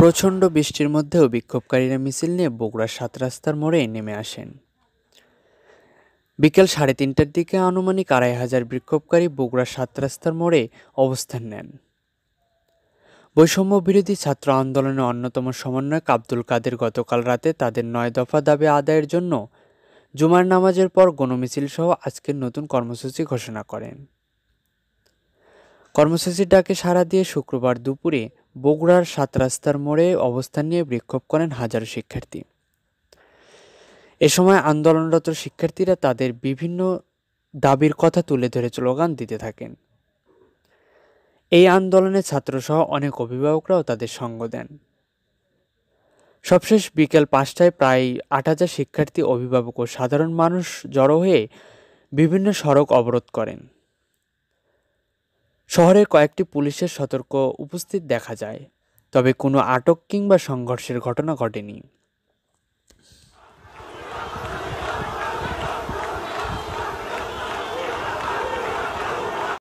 প্রচণ্ড বৃষ্টির মধ্যেও বিক্ষোভকারীরা মিছিল নিয়ে বগুড়ার ৭ রাস্তার মোড়ে নেমে আসেন। বিকেল ৩:৩০টার দিকে আনুমানিক ২৫০০ বিক্ষোভকারী বগুড়ার ৭ রাস্তার মোড়ে অবস্থান নেন। বৈষম্য বিরোধী ছাত্র আন্দোলনের অন্যতম সমন্বয়ক আব্দুল কাদের গতকাল রাতে তাদের ৯ দফা দাবি আদায়ের জন্য জুমার নামাজের পর গণমিছিল সহ আজকের নতুন কর্মসূচি ঘোষণা করেন। কর্মসূচির ডাকে সাড়া দিয়ে শুক্রবার দুপুরে বগুড়ার ৭ রাস্তার মোড়ে অবস্থান নিয়ে বিক্ষোভ করেন হাজারো শিক্ষার্থী। এ সময় আন্দোলনরত শিক্ষার্থীরা তাদের বিভিন্ন দাবির কথা তুলে ধরে স্লোগান দিতে থাকেন। এই আন্দোলনে ছাত্রসহ অনেক অভিভাবকরাও তাদের সঙ্গ দেন। সবশেষ বিকেল ৫টায় প্রায় ৮,০০০ শিক্ষার্থী, অভিভাবক ও সাধারণ মানুষ জড়ো হয়ে বিভিন্ন সড়ক অবরোধ করেন। শহরের কয়েকটি পুলিশের সতর্ক উপস্থিত দেখা যায়, তবে কোনো আটক কিংবা সংঘর্ষের ঘটনা ঘটেনি।